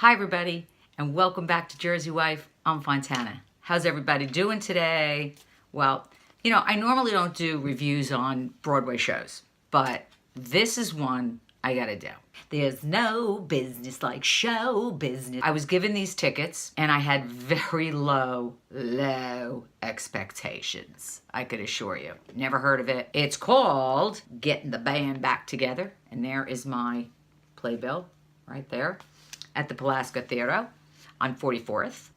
Hi everybody, and welcome back to Jersey Wife. I'm Fontana. How's everybody doing today? Well, I normally don't do reviews on Broadway shows, but this is one I gotta do. There's no business like show business. I was given these tickets and I had very low expectations. I could assure you. Never heard of it. It's called Getting the Band Back Together, and there is my playbill right there at the Pulaski Theater on 44th.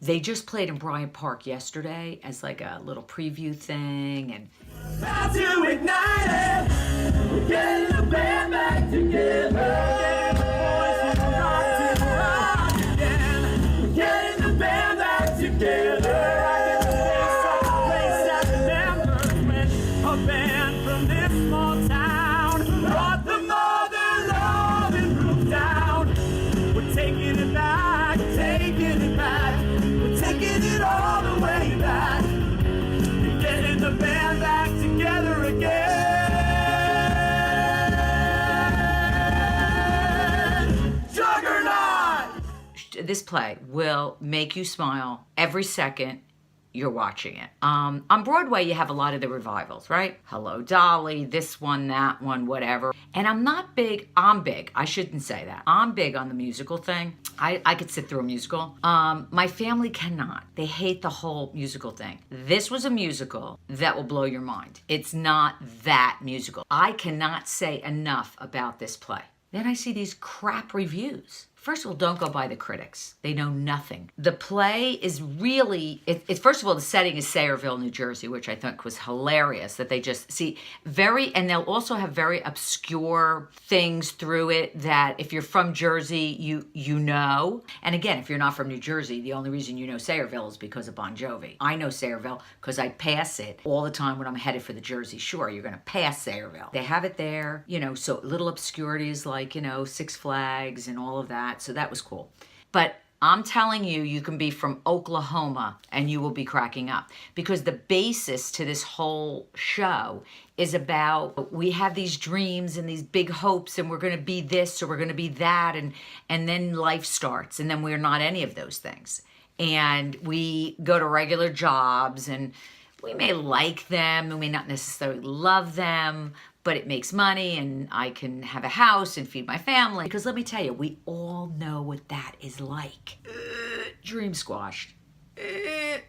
They just played in Bryant Park yesterday as like a little preview thing, and about to ignite it. We're getting the band back together. We're getting the band back together. A band from this small town brought the mother love and broke down. We're taking it back, taking it back. We're taking it all the way back. We're getting the band back together again. Juggernaut! this play will make you smile every second you're watching it. On Broadway, you have a lot of the revivals, right? Hello, Dolly, this one, that one, whatever. And I'm big, I shouldn't say that. I'm big on the musical thing. I could sit through a musical. My family cannot. They hate the whole musical thing. This was a musical that will blow your mind. It's not that musical. I cannot say enough about this play. Then I see these crap reviews. First of all, don't go by the critics. They know nothing. The play is really, first of all, the setting is Sayreville, New Jersey, which I think was hilarious that they just see and they'll also have very obscure things through it that if you're from Jersey, you know. And again, if you're not from New Jersey, the only reason you know Sayreville is because of Bon Jovi. I know Sayreville because I pass it all the time when I'm headed for the Jersey Shore. You're gonna pass Sayreville. They have it there, so little obscurities like, Six Flags and all of that. So that was cool. But I'm telling you, you can be from Oklahoma and you will be cracking up, because the basis to this whole show is about, we have these dreams and these big hopes and we're going to be this or we're going to be that, and then life starts and then we're not any of those things. And we go to regular jobs and we may like them and we not necessarily love them, but it makes money and I can have a house and feed my family. Because let me tell you, we all know what that is like. Dream squashed.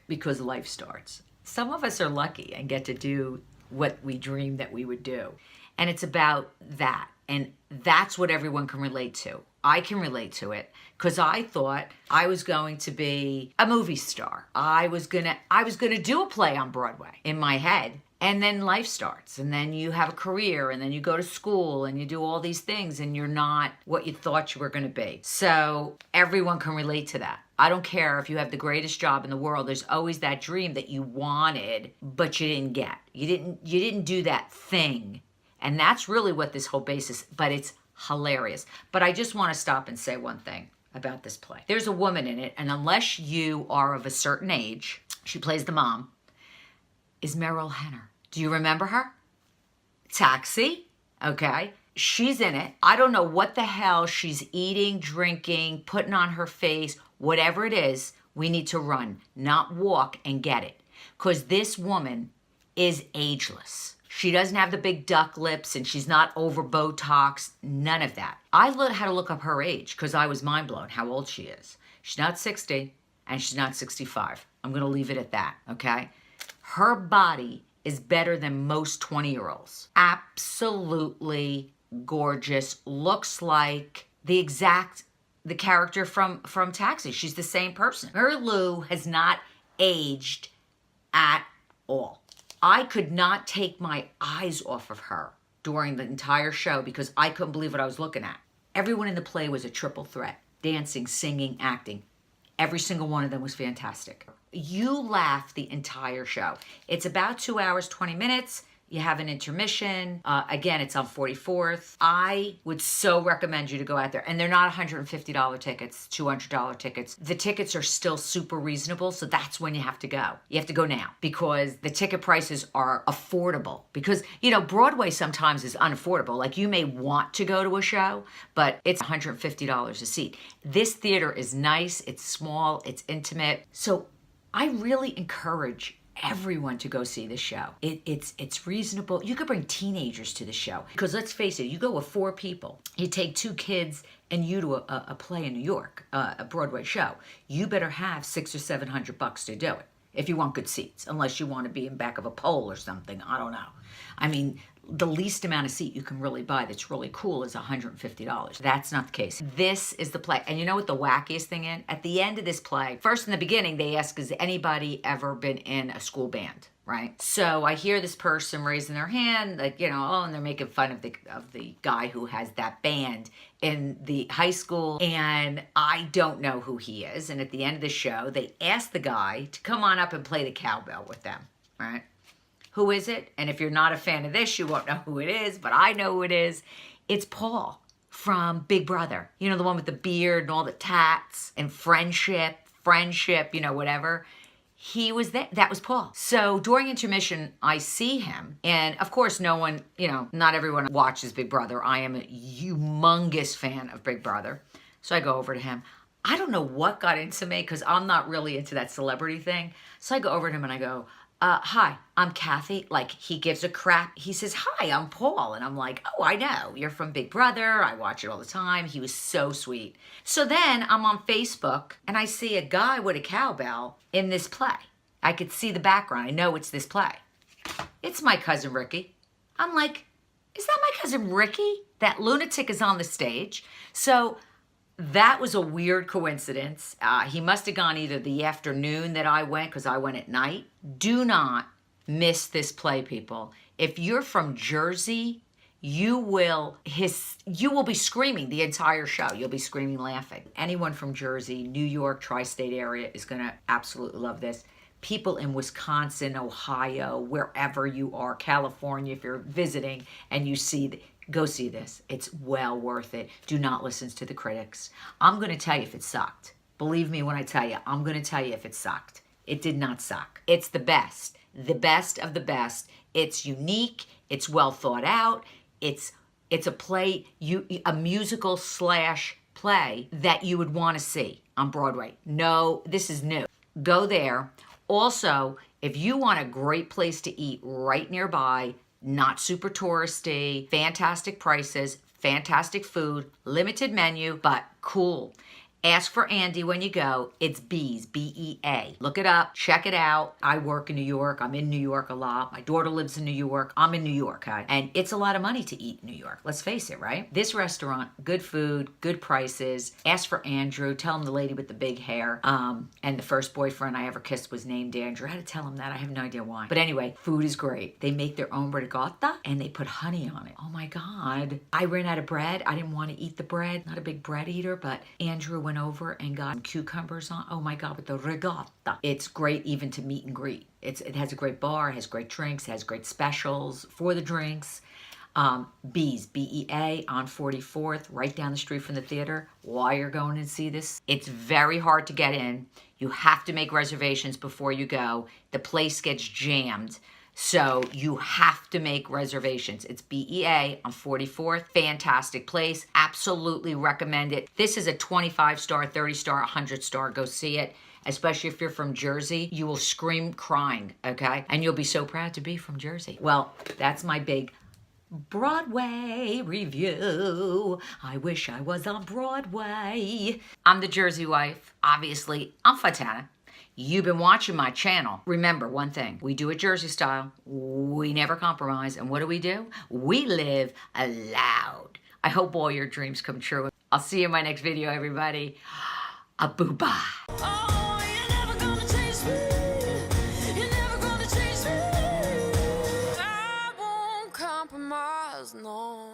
Because life starts. Some of us are lucky and get to do what we dreamed that we would do. And it's about that. And that's what everyone can relate to. I can relate to it because I thought I was going to be a movie star. I was gonna do a play on Broadway in my head. And then life starts, and then you have a career, and then you go to school, and you do all these things, and you're not what you thought you were going to be. So everyone can relate to that. I don't care if you have the greatest job in the world. There's always that dream that you wanted, but you didn't get. You didn't do that thing. And that's really what this whole basis, but it's hilarious. But I just want to stop and say one thing about this play. There's a woman in it, and unless you are of a certain age, she plays the mom, is Meryl Henner. Do you remember her? Taxi, okay? She's in it. I don't know what the hell she's eating, drinking, putting on her face, whatever it is, we need to run, not walk and get it. Because this woman is ageless. She doesn't have the big duck lips and she's not over Botox, none of that. I had to look up her age because I was mind blown how old she is. She's not 60 and she's not 65. I'm going to leave it at that, okay? Her body is better than most 20-year-olds. Absolutely gorgeous. Looks like the character from Taxi. She's the same person. Mary Lou has not aged at all. I could not take my eyes off of her during the entire show because I couldn't believe what I was looking at. Everyone in the play was a triple threat. Dancing, singing, acting. Every single one of them was fantastic. You laugh the entire show. It's about 2 hours, 20 minutes. You have an intermission. Again, it's on 44th. I would so recommend you to go out there. And they're not $150 tickets, $200 tickets. The tickets are still super reasonable, so that's when you have to go. You have to go now because the ticket prices are affordable. Because, you know, Broadway sometimes is unaffordable. Like, you may want to go to a show, but it's $150 a seat. This theater is nice, it's small, it's intimate. So I really encourage everyone to go see this show. It's reasonable. You could bring teenagers to the show because let's face it, you go with 4 people, you take 2 kids and you to a play in New York, a Broadway show. You better have $600 or $700 to do it if you want good seats, unless you want to be in back of a pole or something. I don't know. I mean, the least amount of seat you can really buy that's really cool is $150. That's not the case. This is the play. And you know what the wackiest thing is? At the end of this play, first in the beginning, they ask, has anybody ever been in a school band? Right? So I hear this person raising their hand, like, you know, oh, and they're making fun of the guy who has that band in the high school, and I don't know who he is. And at the end of the show, they ask the guy to come on up and play the cowbell with them, right? Who is it? And if you're not a fan of this, you won't know who it is, but I know who it is. It's Paul from Big Brother. You know, the one with the beard and all the tats and friendship, you know, whatever. He was there. That was Paul. So during intermission, I see him. And of course, no one, you know, not everyone watches Big Brother. I am a humongous fan of Big Brother. So I go over to him. I don't know what got into me because I'm not really into that celebrity thing. So I go over to him and I go, hi, I'm Kathy. Like, he gives a crap. He says, hi, I'm Paul. And I'm like, oh, I know. You're from Big Brother. I watch it all the time. He was so sweet. So then I'm on Facebook and I see a guy with a cowbell in this play. I could see the background. I know it's this play. It's my cousin Ricky. I'm like, is that my cousin Ricky? That lunatic is on the stage. So that was a weird coincidence. He must have gone either the afternoon that I went, because I went at night. Do not miss this play, people. If you're from Jersey, you will be screaming the entire show. You'll be screaming, laughing. Anyone from Jersey, New York, tri-state area is going to absolutely love this. People in Wisconsin, Ohio, wherever you are, California, if you're visiting and you see go see this. It's well worth it. Do not listen to the critics. I'm going to tell you if it sucked. Believe me when I tell you, I'm going to tell you if it sucked. It did not suck. It's the best of the best. It's unique. It's well thought out. It's a play, a musical / play that you would want to see on Broadway. No, this is new. Go there. Also, if you want a great place to eat right nearby, not super touristy, fantastic prices, fantastic food, limited menu, but cool. Ask for Andy when you go. It's Bees, B-E-A. Look it up. Check it out. I work in New York. I'm in New York a lot. My daughter lives in New York. I'm in New York, okay? And it's a lot of money to eat in New York. Let's face it, right? This restaurant, good food, good prices. Ask for Andrew. Tell him the lady with the big hair and the first boyfriend I ever kissed was named Andrew. I had to tell him that. I have no idea why. But anyway, food is great. They make their own ricotta and they put honey on it. Oh my God. I ran out of bread. I didn't want to eat the bread. Not a big bread eater, but Andrew went over and got cucumbers on. Oh my God, with the ricotta. It's great even to meet and greet. It has a great bar, it has great drinks, it has great specials for the drinks. Bees, B-E-A, on 44th, right down the street from the theater. While you're going to see this, it's very hard to get in. You have to make reservations before you go. The place gets jammed. So you have to make reservations. It's BEA on 44th. Fantastic place. Absolutely recommend it. This is a 25-star, 30-star, 100-star. Go see it. Especially if you're from Jersey. You will scream crying, okay? And you'll be so proud to be from Jersey. Well, that's my big Broadway review. I wish I was on Broadway. I'm the Jersey wife. Obviously, I'm Fontana. You've been watching my channel. Remember one thing, we do it Jersey style. We never compromise. And what do? We live loud. I hope all your dreams come true. I'll see you in my next video, everybody. A boo-bye. Oh, you're never gonna chase me. You're never gonna chase me. I won't compromise, no.